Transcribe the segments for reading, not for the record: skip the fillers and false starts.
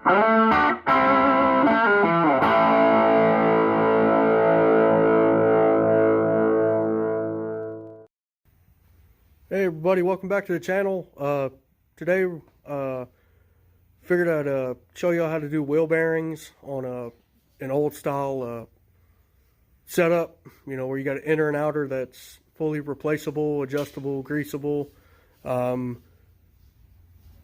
Hey everybody, welcome back to the channel. Today, figured I'd show y'all how to do wheel bearings on an old style setup. You know, where you got an inner and outer that's fully replaceable, adjustable, greasable.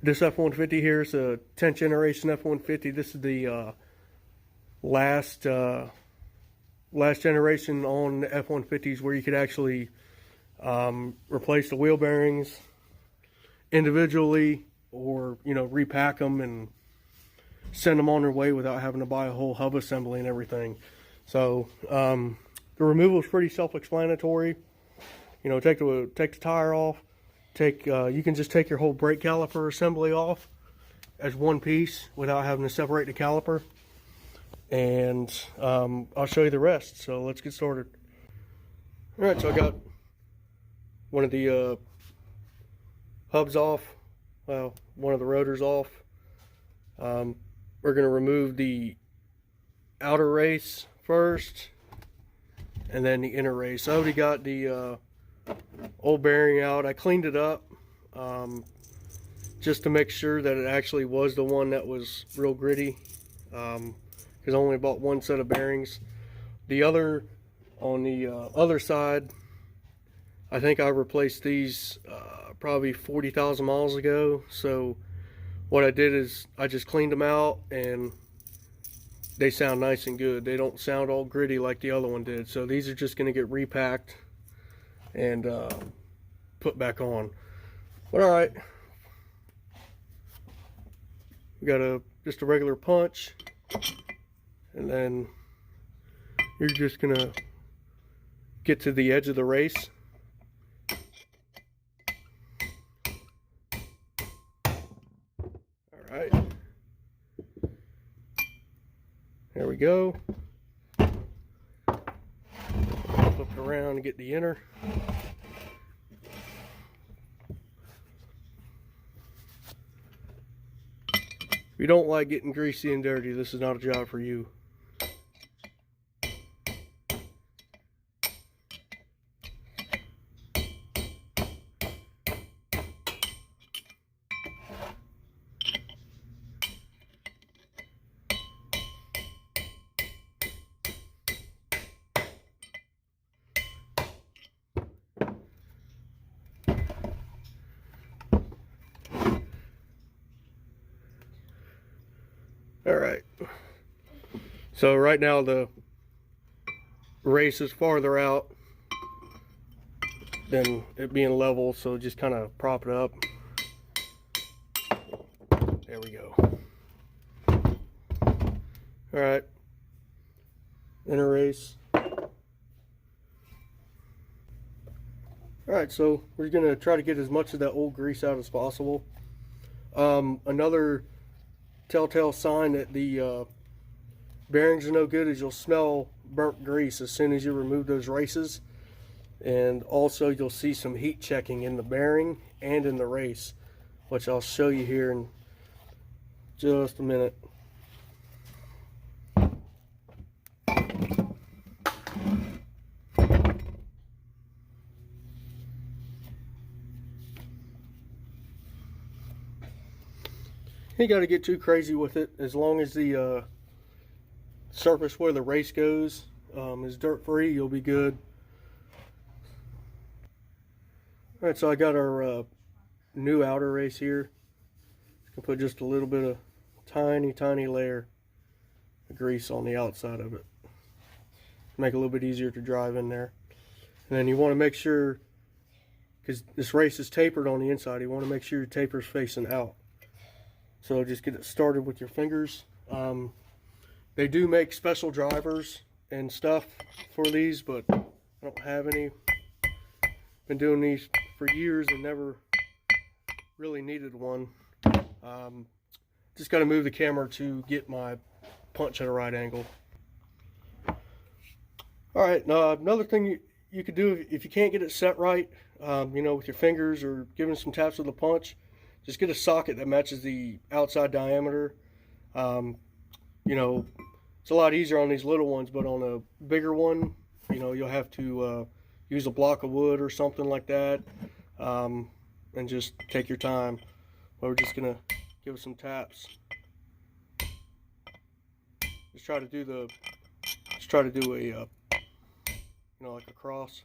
This F-150 here is a 10th generation F-150. This is the last generation on the F-150s where you could actually replace the wheel bearings individually, or repack them and send them on their way without having to buy a whole hub assembly and everything. So the removal is pretty self-explanatory. Take the tire off. You can just take your whole brake caliper assembly off as one piece without having to separate the caliper, and I'll show you the rest. So let's get started. All right, so I got one of the hubs off, well, one of the rotors off. We're going to remove the outer race first, and then the inner race. I already got the old bearing out. I cleaned it up just to make sure that it actually was the one that was real gritty, because I only bought one set of bearings. The other, on the other side, I think I replaced these probably 40,000 miles ago. So what I did is I just cleaned them out, and they sound nice and good. They don't sound all gritty like the other one did. So these are just going to get repacked and put back on. But all right, we got just a regular punch, and then you're just gonna get to the edge of the race. All right, there we go. Flip it around and get the inner. If you don't like getting greasy and dirty, this is not a job for you. All right, so right now the race is farther out than it being level, so just kind of prop it up. There we go. All right, inner race. All right, so we're gonna try to get as much of that old grease out as possible. Another telltale sign that the bearings are no good is you'll smell burnt grease as soon as you remove those races, and also you'll see some heat checking in the bearing and in the race, which I'll show you here in just a minute. You got to get too crazy with it. As long as the surface where the race goes is dirt free, you'll be good. All right, so I got our new outer race here. I can put just a little bit of tiny layer of grease on the outside of it, make it a little bit easier to drive in there. And then you want to make sure, because this race is tapered on the inside, you want to make sure your taper's facing out. So just get it started with your fingers. They do make special drivers and stuff for these, but I don't have any. Been doing these for years and never really needed one. Just got to move the camera to get my punch at a right angle. All right, now another thing you could do if you can't get it set right, with your fingers or giving some taps with a punch, just get a socket that matches the outside diameter You know, it's a lot easier on these little ones, but on a bigger one, you know, you'll have to use a block of wood or something like that, and just take your time. But we're just gonna give it some taps. Just try to do a you know, like a cross.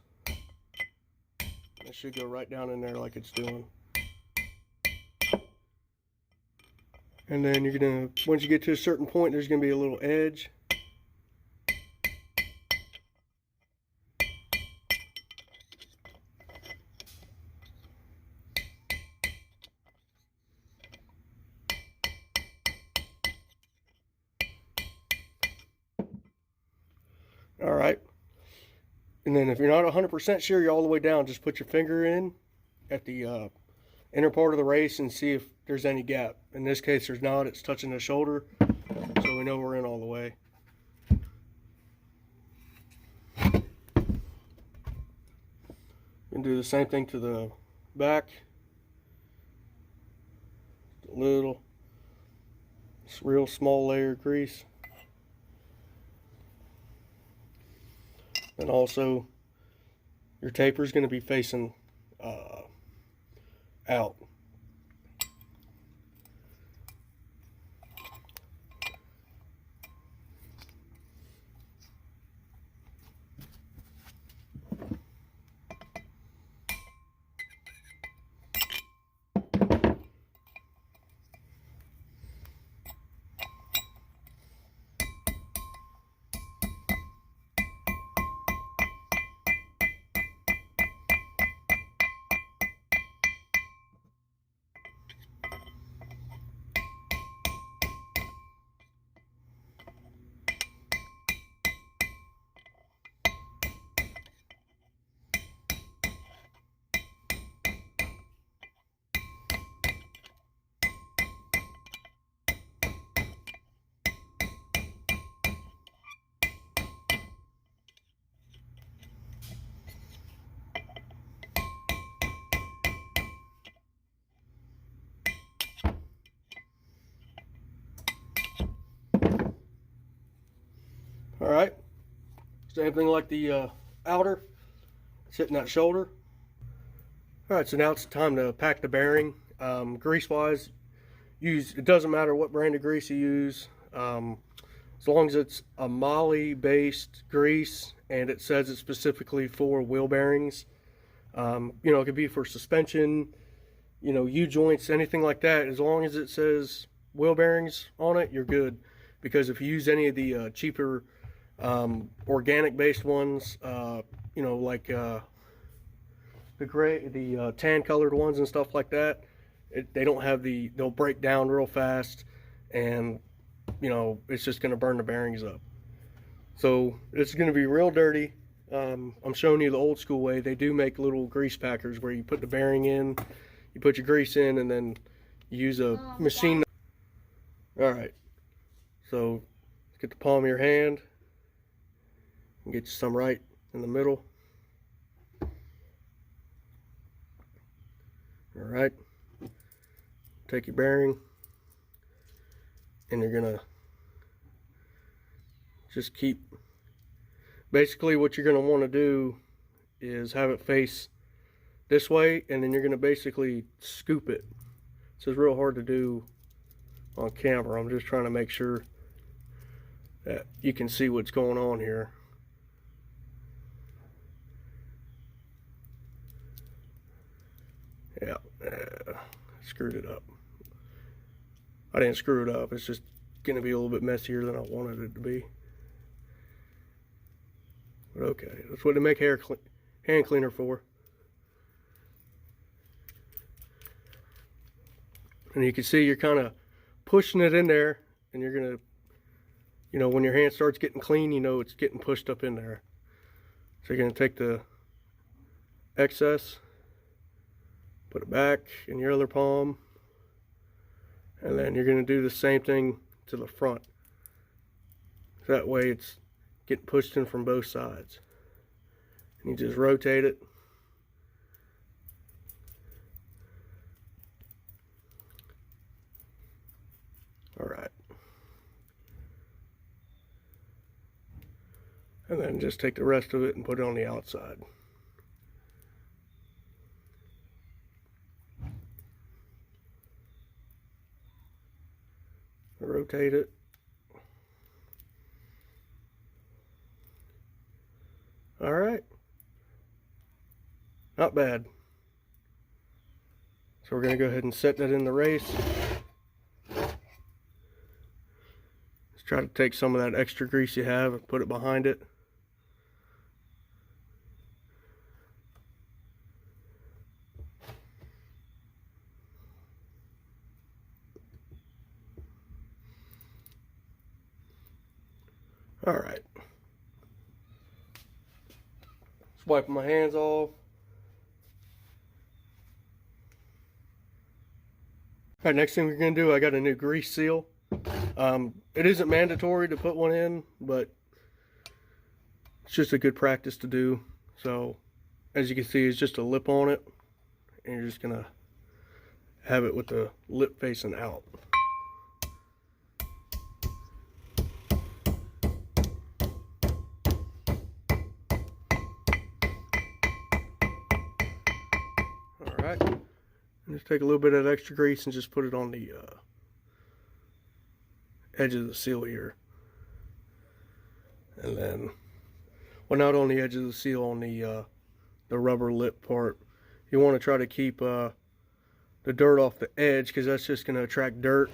It should go right down in there like it's doing. And then you're gonna, once you get to a certain point, there's gonna be a little edge. All right. And then if you're not 100% sure you're all the way down, just put your finger in at the inner part of the race and see if there's any gap. In this case, there's not. It's touching the shoulder, so we know we're in all the way. And do the same thing to the back. A little, real small layer of grease. And also, your taper is going to be facing out. All right, same thing like the outer, it's hitting that shoulder. All right, so now it's time to pack the bearing. Grease wise, it doesn't matter what brand of grease you use, as long as it's a moly based grease and it says it's specifically for wheel bearings. You know, it could be for suspension, you know, U-joints, anything like that. As long as it says wheel bearings on it, you're good. Because if you use any of the cheaper organic based ones, you know, like the tan colored ones and stuff like that, they don't have they'll break down real fast, and you know, it's just going to burn the bearings up. So it's going to be real dirty. I'm showing you the old school way. They do make little grease packers where you put the bearing in, you put your grease in, and then you use a machine. All right, so let's get the palm of your hand and get you some right in the middle. All right, take your bearing and you're gonna just keep, basically what you're gonna want to do is have it face this way, and then you're gonna basically scoop it. This is real hard to do on camera. I'm just trying to make sure that you can see what's going on here. Yeah, screwed it up. I didn't screw it up. It's just gonna be a little bit messier than I wanted it to be. But okay, that's what they make hand cleaner for. And you can see you're kind of pushing it in there, and you're gonna, you know, when your hand starts getting clean, you know it's getting pushed up in there. So you're gonna take the excess, put it back in your other palm, and then you're gonna do the same thing to the front. So that way it's getting pushed in from both sides. And you just rotate it. All right. And then just take the rest of it and put it on the outside. Rotate it. All right. Not bad. So we're going to go ahead and set that in the race. Let's try to take some of that extra grease you have and put it behind it. All right. Just wiping my hands off. All right, next thing we're going to do, I got a new grease seal. It isn't mandatory to put one in, but it's just a good practice to do. So, as you can see, it's just a lip on it, and you're just going to have it with the lip facing out. All right. Just take a little bit of that extra grease and just put it on the edge of the seal here. And then, well, not on the edge of the seal, on the rubber lip part. You want to try to keep the dirt off the edge, because that's just going to attract dirt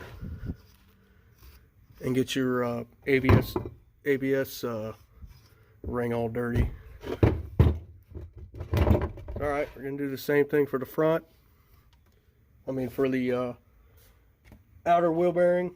and get your ABS ring all dirty. Alright, we're going to do the same thing for the front. I mean, for the outer wheel bearing.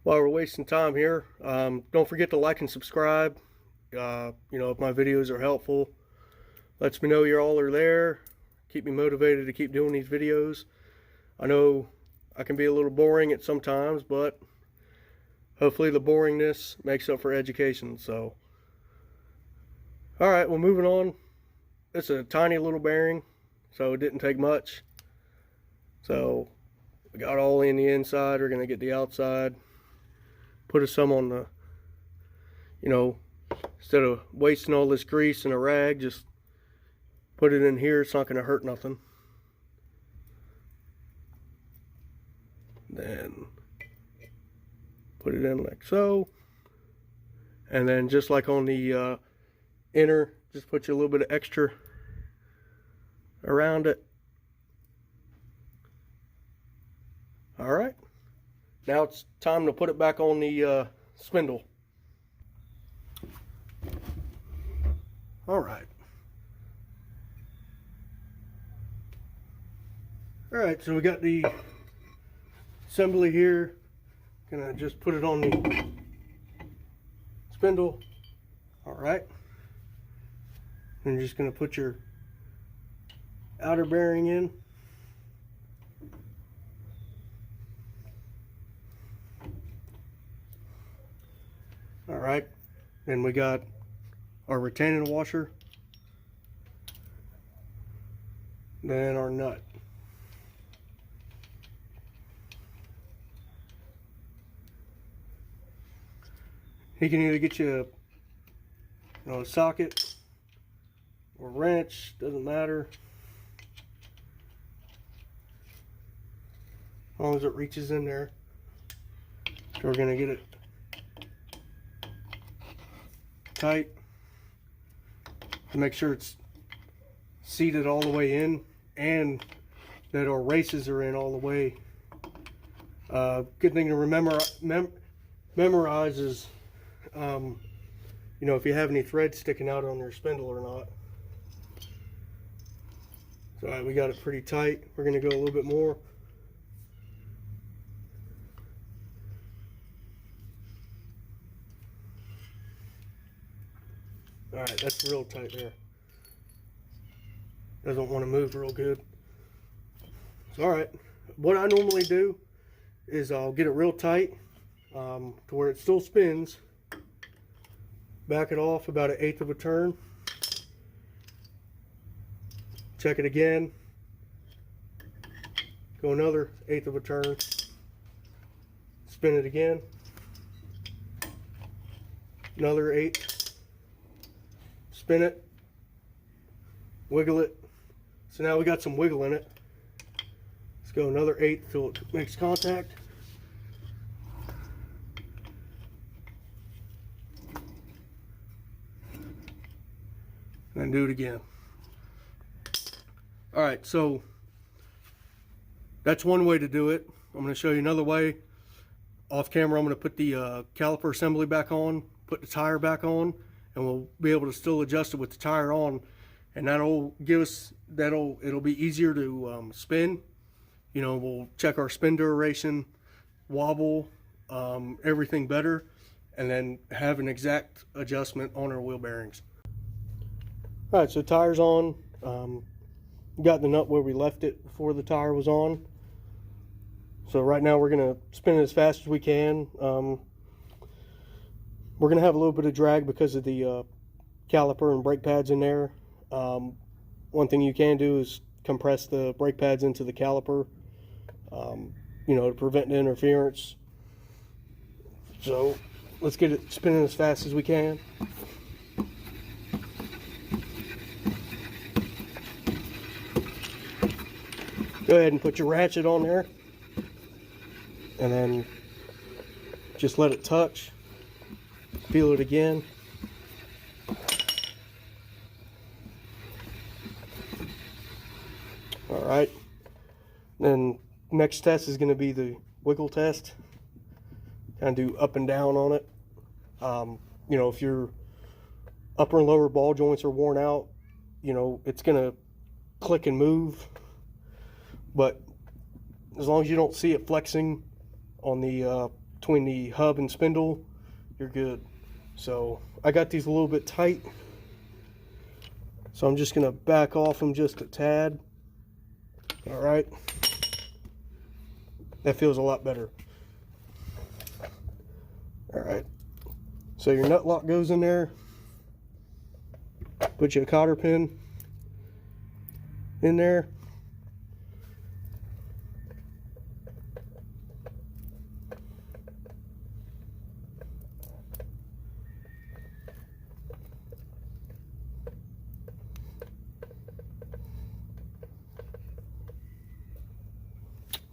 While we're wasting time here, don't forget to like and subscribe. You know, if my videos are helpful, lets me know you all are there. Keep me motivated to keep doing these videos. I know I can be a little boring at some times, but hopefully the boringness makes up for education. So, all right, well, moving on. It's a tiny little bearing, so it didn't take much. So we got all in the inside. We're gonna get the outside. Put some on the, you know, instead of wasting all this grease in a rag, just put it in here. It's not going to hurt nothing. Then put it in like so. And then just like on the inner, just put you a little bit of extra around it. All right. Now it's time to put it back on the spindle. All right. All right, so we got the assembly here. Gonna just put it on the spindle. All right. And you're just gonna put your outer bearing in. All right, then we got our retaining washer, then our nut. You can either get you a socket or wrench, doesn't matter, as long as it reaches in there. So we're gonna get it tight to make sure it's seated all the way in and that our races are in all the way. Good thing to memorize is, you know, if you have any threads sticking out on your spindle or not. So all right, we got it pretty tight. We're going to go a little bit more. All right, that's real tight there. Doesn't want to move real good. So, all right, what I normally do is I'll get it real tight to where it still spins. Back it off about 1/8 of a turn. Check it again. Go another 1/8 of a turn. Spin it again. Another 8. Spin it. Wiggle it. So now we got some wiggle in it. Let's go another 8 till it makes contact. And then do it again. All right, so that's one way to do it. I'm going to show you another way. Off camera, I'm going to put the caliper assembly back on, put the tire back on, and we'll be able to still adjust it with the tire on, and that'll give us it'll be easier to spin. You know, we'll check our spin duration, wobble, everything better, and then have an exact adjustment on our wheel bearings. All right, so tire's on. Got the nut where we left it before the tire was on. So right now we're gonna spin it as fast as we can. We're gonna have a little bit of drag because of the caliper and brake pads in there. One thing you can do is compress the brake pads into the caliper, you know, to prevent the interference. So let's get it spinning as fast as we can. Go ahead and put your ratchet on there, and then just let it touch. Feel it again. All right. Then next test is going to be the wiggle test. Kind of do up and down on it. You know, if your upper and lower ball joints are worn out, you know, it's going to click and move. But as long as you don't see it flexing on the between the hub and spindle, you're good. So I got these a little bit tight, so I'm just gonna back off them just a tad. All right, that feels a lot better. All right, so your nut lock goes in there. Put your cotter pin in there.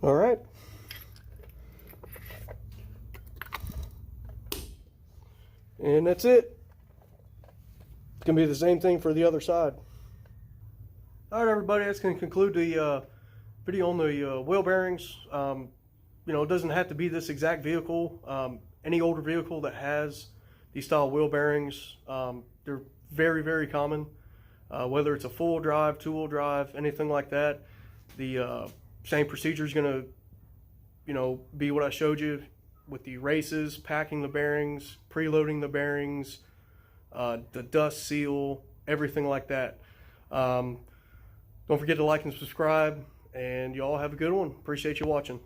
All right. And that's it. It's going to be the same thing for the other side. All right, everybody, that's going to conclude the video on the wheel bearings. You know, it doesn't have to be this exact vehicle. Any older vehicle that has these style wheel bearings, they're very, very common. Whether it's a full drive, two-wheel drive, anything like that, the same procedure is going to, you know, be what I showed you with the races, packing the bearings, preloading the bearings, the dust seal, everything like that. Don't forget to like and subscribe, and y'all have a good one. Appreciate you watching.